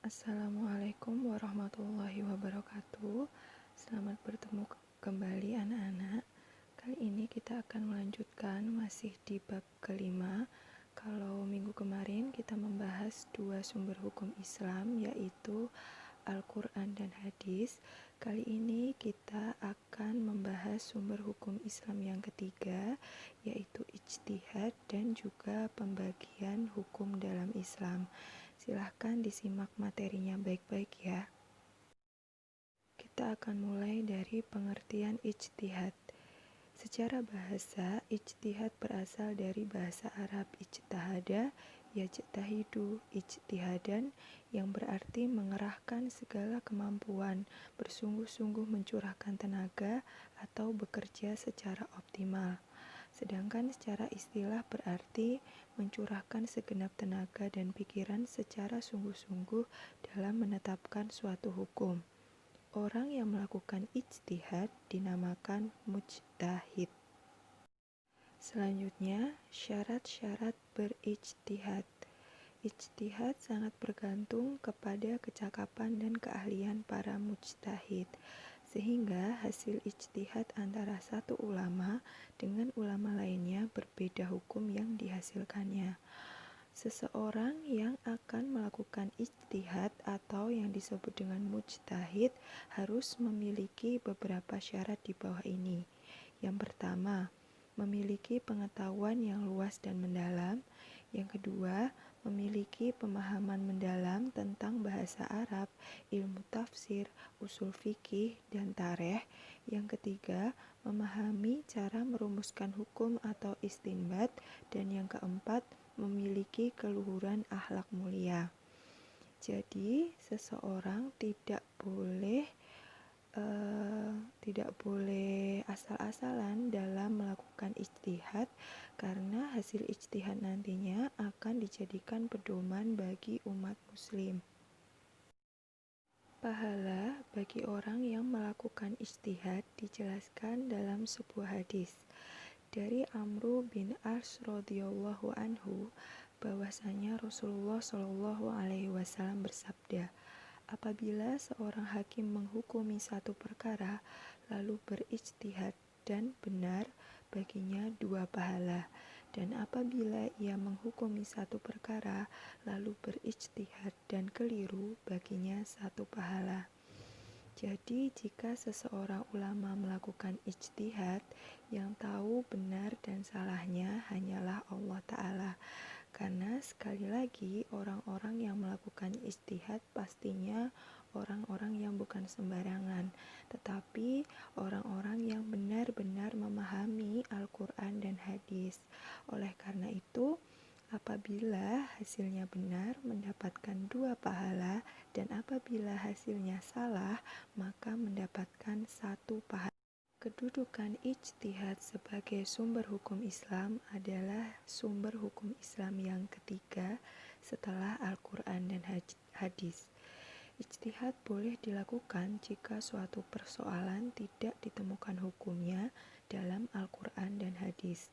Assalamualaikum warahmatullahi wabarakatuh. Selamat bertemu kembali anak-anak. Kali ini kita akan melanjutkan masih di bab kelima. Kalau minggu kemarin kita membahas dua sumber hukum Islam, yaitu Al-Quran dan hadis. Kali ini kita akan membahas sumber hukum Islam yang ketiga, yaitu ijtihad dan juga pembagian hukum dalam Islam. Silahkan disimak materinya baik-baik ya. Kita akan mulai dari pengertian ijtihad. Secara bahasa, ijtihad berasal dari bahasa Arab ijtahada, yajtahidu, ijtihadan, yang berarti mengerahkan segala kemampuan, bersungguh-sungguh mencurahkan tenaga, atau bekerja secara optimal. Sedangkan secara istilah berarti mencurahkan segenap tenaga dan pikiran secara sungguh-sungguh dalam menetapkan suatu hukum. Orang yang melakukan ijtihad dinamakan mujtahid. Selanjutnya, syarat-syarat berijtihad. Ijtihad sangat bergantung kepada kecakapan dan keahlian para mujtahid, sehingga hasil ijtihad antara satu ulama dengan ulama lainnya berbeda hukum yang dihasilkannya. Seseorang yang akan melakukan ijtihad atau yang disebut dengan mujtahid harus memiliki beberapa syarat di bawah ini. Yang pertama, memiliki pengetahuan yang luas dan mendalam. Yang kedua, memiliki pemahaman mendalam tentang bahasa Arab, ilmu tafsir, usul fikih, dan tarikh. Yang ketiga, memahami cara merumuskan hukum atau istinbat. Dan yang keempat, memiliki keluhuran akhlak mulia. Jadi, seseorang tidak boleh asal-asalan dalam melakukan ijtihad, karena hasil ijtihad nantinya akan dijadikan pedoman bagi umat muslim. Pahala bagi orang yang melakukan ijtihad dijelaskan dalam sebuah hadis dari Amru bin As radhiyallahu anhu, bahwasanya Rasulullah shallallahu alaihi wasallam bersabda, apabila seorang hakim menghukumi satu perkara lalu berijtihad dan benar, baginya 2 pahala. Dan apabila ia menghukumi satu perkara lalu berijtihad dan keliru, baginya 1 pahala. Jadi jika seseorang ulama melakukan ijtihad, yang tahu benar dan salahnya hanyalah Allah Ta'ala. Karena sekali lagi orang-orang yang melakukan ijtihad pastinya orang-orang yang bukan sembarangan, tetapi orang-orang yang benar-benar memahami Al-Quran dan hadis. Oleh karena itu, apabila hasilnya benar mendapatkan 2 pahala, dan apabila hasilnya salah maka mendapatkan 1 pahala. Kedudukan ijtihad sebagai sumber hukum Islam adalah sumber hukum Islam yang ketiga setelah Al-Quran dan hadis. Ijtihad boleh dilakukan jika suatu persoalan tidak ditemukan hukumnya dalam Al-Quran dan hadis.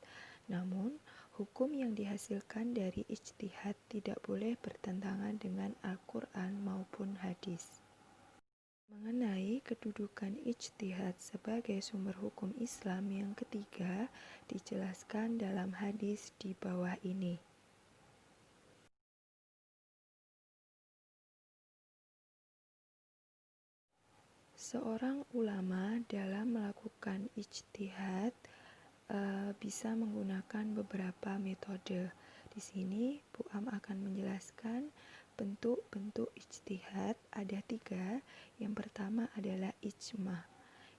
Namun, hukum yang dihasilkan dari ijtihad tidak boleh bertentangan dengan Al-Quran maupun hadis. Mengenai kedudukan ijtihad sebagai sumber hukum Islam yang ketiga dijelaskan dalam hadis di bawah ini. Seorang ulama dalam melakukan ijtihad bisa menggunakan beberapa metode. Di sini Bu Am akan menjelaskan bentuk-bentuk ijtihad ada 3. Yang pertama adalah ijma.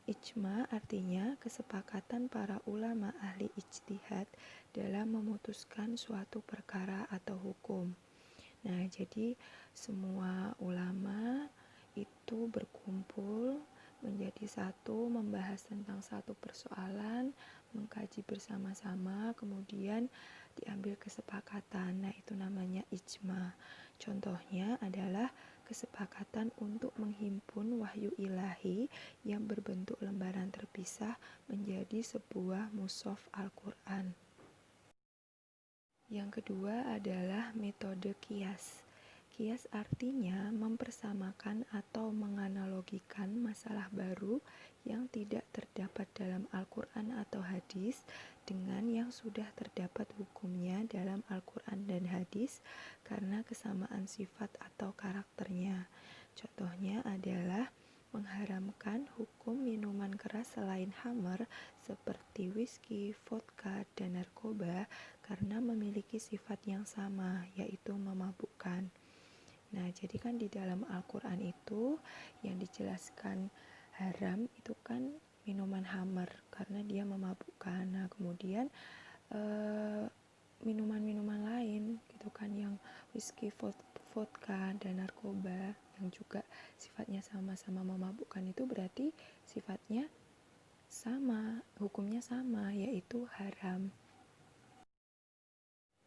Ijma artinya kesepakatan para ulama ahli ijtihad dalam memutuskan suatu perkara atau hukum. Nah, jadi semua ulama itu berkumpul menjadi satu, membahas tentang satu persoalan, mengkaji bersama-sama, kemudian diambil kesepakatan. Nah, itu namanya ijma. Contohnya adalah kesepakatan untuk menghimpun wahyu ilahi yang berbentuk lembaran terpisah menjadi sebuah mushaf Al-Quran. Yang kedua adalah metode qiyas. Kias artinya mempersamakan atau menganalogikan masalah baru yang tidak terdapat dalam Al-Quran atau hadis dengan yang sudah terdapat hukumnya dalam Al-Quran dan hadis karena kesamaan sifat atau karakternya. Contohnya adalah mengharamkan hukum minuman keras selain khamar seperti whisky, vodka, dan narkoba karena memiliki sifat yang sama, yaitu memabukkan. Nah, jadi kan di dalam Al-Quran itu yang dijelaskan haram itu kan minuman khamar karena dia memabukkan. Nah, kemudian minuman-minuman lain gitu kan yang whisky, vodka, dan narkoba yang juga sifatnya sama-sama memabukkan itu berarti sifatnya sama, hukumnya sama, yaitu haram.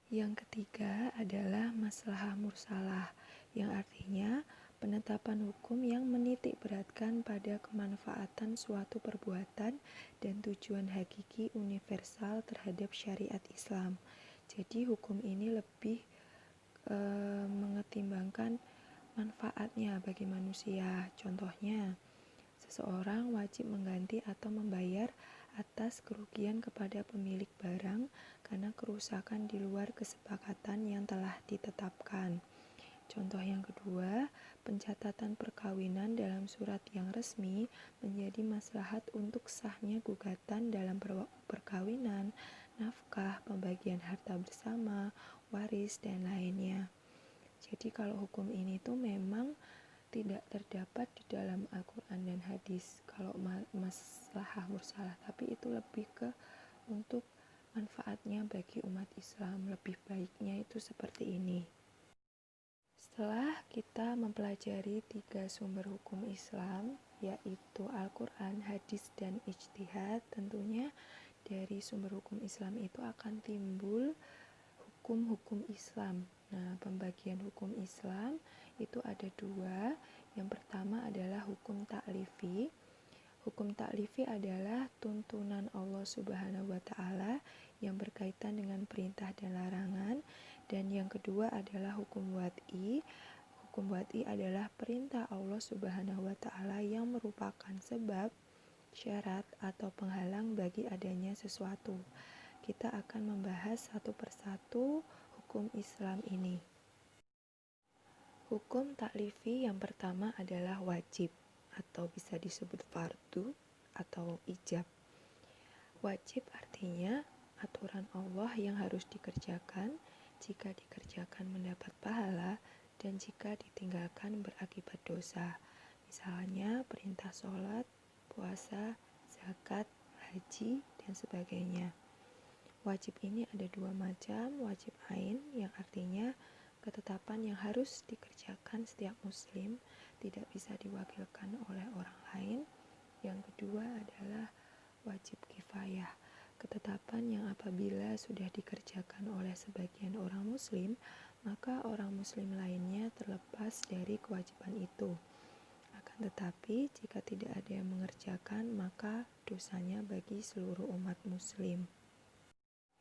Yang ketiga adalah maslahah mursalah, yang artinya penetapan hukum yang menitik beratkan pada kemanfaatan suatu perbuatan dan tujuan hakiki universal terhadap syariat Islam. Jadi hukum ini lebih mengetimbangkan manfaatnya bagi manusia. Contohnya, seseorang wajib mengganti atau membayar atas kerugian kepada pemilik barang karena kerusakan di luar kesepakatan yang telah ditetapkan. Contoh yang kedua, pencatatan perkawinan dalam surat yang resmi menjadi maslahat untuk sahnya gugatan dalam perkawinan, nafkah, pembagian harta bersama, waris, dan lainnya. Jadi kalau hukum ini tuh memang tidak terdapat di dalam Al-Quran dan hadis kalau maslahah mursalah, tapi itu lebih ke untuk manfaatnya bagi umat Islam, lebih baiknya itu seperti ini. Setelah kita mempelajari 3 sumber hukum Islam, yaitu Al-Quran, hadis, dan ijtihad, tentunya dari sumber hukum Islam itu akan timbul hukum-hukum Islam. Nah, pembagian hukum Islam itu ada 2. Yang pertama adalah hukum ta'lifi. Hukum ta'lifi adalah tuntunan Allah Subhanahu wa Ta'ala yang berkaitan dengan perintah dan larangan. Dan yang kedua adalah hukum wad'i. Hukum wad'i adalah perintah Allah Subhanahu wa Ta'ala yang merupakan sebab, syarat, atau penghalang bagi adanya sesuatu. Kita akan membahas satu persatu hukum Islam ini. Hukum taklifi yang pertama adalah wajib atau bisa disebut fardu atau ijab. Wajib artinya aturan Allah yang harus dikerjakan, jika dikerjakan mendapat pahala, dan jika ditinggalkan berakibat dosa. Misalnya perintah sholat, puasa, zakat, haji, dan sebagainya. Wajib ini ada 2 macam, wajib ain yang artinya ketetapan yang harus dikerjakan setiap muslim, tidak bisa diwakilkan oleh orang lain. Yang kedua adalah wajib kifayah, ketetapan yang apabila sudah dikerjakan oleh sebagian orang muslim, maka orang muslim lainnya terlepas dari kewajiban itu. Akan tetapi jika tidak ada yang mengerjakan, maka dosanya bagi seluruh umat muslim.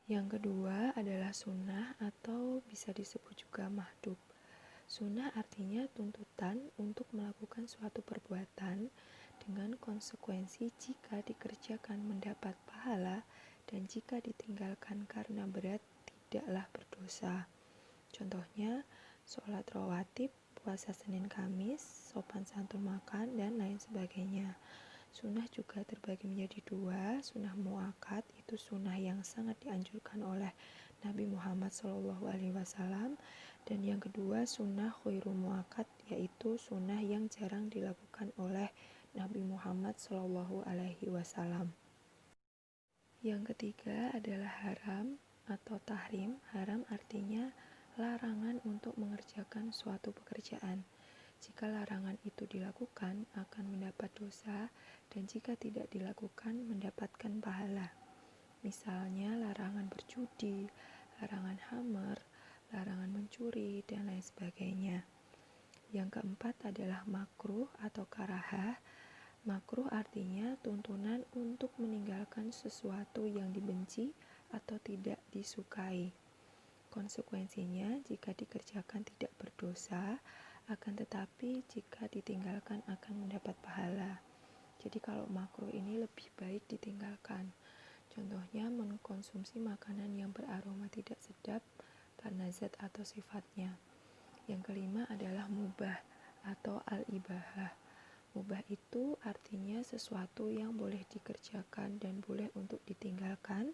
Yang kedua adalah sunnah atau bisa disebut juga mahdub. Sunnah artinya tuntutan untuk melakukan suatu perbuatan dengan konsekuensi jika dikerjakan mendapat pahala dan jika ditinggalkan karena berat tidaklah berdosa. Contohnya, sholat rawatib, puasa Senin Kamis, sopan santun makan, dan lain sebagainya. Sunnah juga terbagi menjadi 2, sunnah muakkad, itu sunnah yang sangat dianjurkan oleh Nabi Muhammad SAW, dan yang kedua sunnah khairu muakkad, yaitu sunnah yang jarang dilakukan oleh Nabi Muhammad SAW. Yang ketiga adalah haram atau tahrim. Haram artinya larangan untuk mengerjakan suatu pekerjaan. Jika larangan itu dilakukan akan mendapat dosa, dan jika tidak dilakukan mendapatkan pahala. Misalnya larangan berjudi, larangan khamar, larangan mencuri, dan lain sebagainya. Yang keempat adalah makruh atau karahah. Makruh artinya tuntunan untuk meninggalkan sesuatu yang dibenci atau tidak disukai. konsekuensinya jika dikerjakan tidak berdosa, akan tetapi jika ditinggalkan akan mendapat pahala. Jadi kalau makruh ini lebih baik ditinggalkan. Contohnya mengkonsumsi makanan yang beraroma tidak sedap karena zat atau sifatnya. Yang kelima adalah mubah atau al-ibahah. Mubah itu artinya sesuatu yang boleh dikerjakan dan boleh untuk ditinggalkan,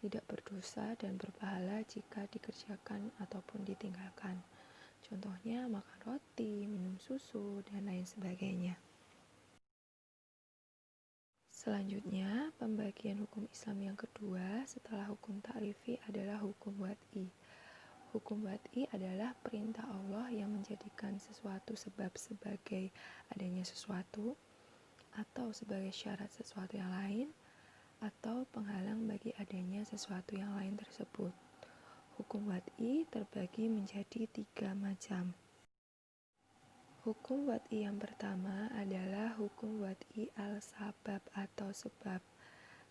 tidak berdosa dan berpahala jika dikerjakan ataupun ditinggalkan. Contohnya makan roti, minum susu, dan lain sebagainya. Selanjutnya, pembagian hukum Islam yang kedua setelah hukum ta'rifi adalah hukum wad'i. Hukum wad'i adalah perintah Allah yang menjadikan sesuatu sebab sebagai adanya sesuatu, atau sebagai syarat sesuatu yang lain, atau penghalang bagi adanya sesuatu yang lain tersebut. Hukum wad'i terbagi menjadi 3 macam. Hukum wad'i yang pertama adalah hukum wad'i al-sabab atau sebab.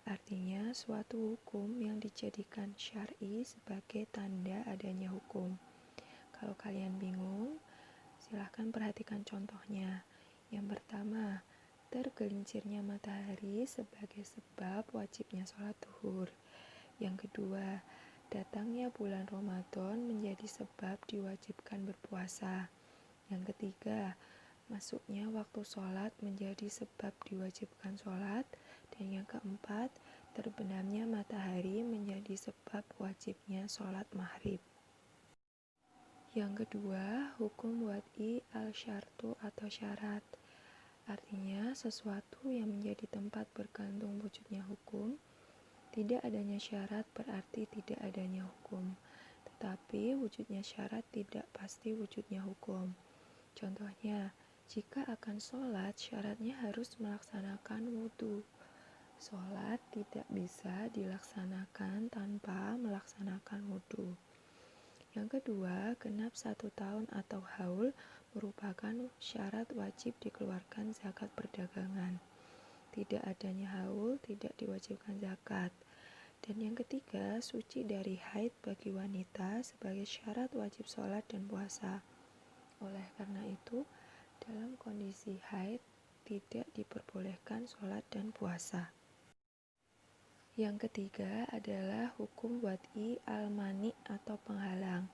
Artinya suatu hukum yang dijadikan syar'i sebagai tanda adanya hukum. Kalau kalian bingung, silahkan perhatikan contohnya. Yang pertama, tergelincirnya matahari sebagai sebab wajibnya sholat zuhur. Yang kedua, datangnya bulan Ramadan menjadi sebab diwajibkan berpuasa. Yang ketiga, masuknya waktu sholat menjadi sebab diwajibkan sholat. Dan yang keempat, terbenamnya matahari menjadi sebab wajibnya sholat maghrib. Yang kedua, hukum wad'i al-syartu atau syarat. Artinya, sesuatu yang menjadi tempat bergantung wujudnya hukum. Tidak adanya syarat berarti tidak adanya hukum. Tetapi wujudnya syarat tidak pasti wujudnya hukum. Contohnya, jika akan sholat, syaratnya harus melaksanakan wudhu. Sholat tidak bisa dilaksanakan tanpa melaksanakan wudhu. Yang kedua, genap 1 tahun atau haul merupakan syarat wajib dikeluarkan zakat perdagangan. Tidak adanya haul tidak diwajibkan zakat. Dan yang ketiga, suci dari haid bagi wanita sebagai syarat wajib sholat dan puasa. Oleh karena itu, dalam kondisi haid tidak diperbolehkan sholat dan puasa. Yang ketiga adalah hukum wad'i al-mani atau penghalang,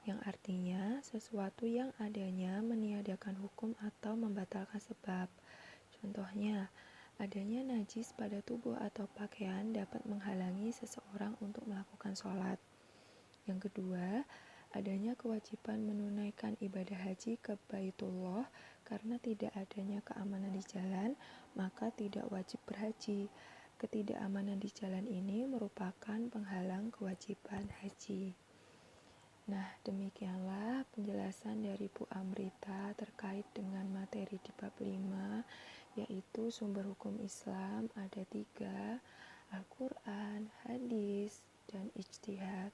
yang artinya sesuatu yang adanya meniadakan hukum atau membatalkan sebab. Contohnya, adanya najis pada tubuh atau pakaian dapat menghalangi seseorang untuk melakukan sholat. Yang kedua, adanya kewajiban menunaikan ibadah haji ke Baitullah karena tidak adanya keamanan di jalan, maka tidak wajib berhaji. Ketidakamanan di jalan ini merupakan penghalang kewajiban haji. Nah, demikianlah penjelasan dari Bu Amrita terkait dengan materi di bab 5, yaitu sumber hukum Islam ada 3, Al-Quran, hadis, dan ijtihad.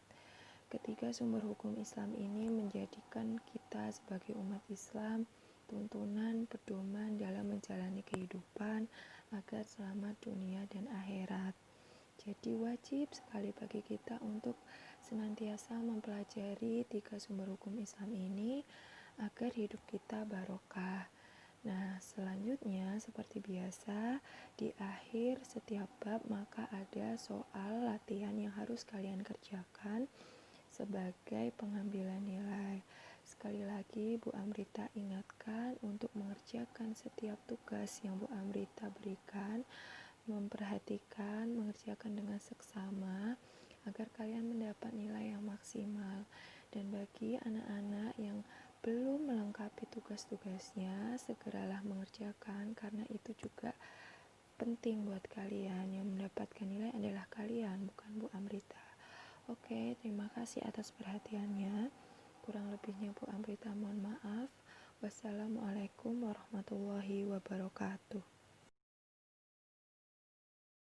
Ketiga sumber hukum Islam ini menjadikan kita sebagai umat Islam tuntunan pedoman dalam menjalani kehidupan agar selamat dunia dan akhirat. Jadi wajib sekali bagi kita untuk senantiasa mempelajari 3 sumber hukum Islam ini agar hidup kita barokah. Nah, selanjutnya seperti biasa di akhir setiap bab maka ada soal latihan yang harus kalian kerjakan sebagai pengambilan nilai. Sekali lagi Bu Amrita ingatkan untuk mengerjakan setiap tugas yang Bu Amrita berikan, memperhatikan, mengerjakan dengan seksama agar kalian mendapat nilai yang maksimal. Dan bagi anak-anak yang belum melengkapi tugas-tugasnya, segeralah mengerjakan karena itu juga penting buat kalian. Yang mendapatkan nilai adalah kalian, bukan Bu Amrita. Oke, terima kasih atas perhatiannya. Kurang lebihnya Bu Amrita mohon maaf. Wassalamualaikum warahmatullahi wabarakatuh.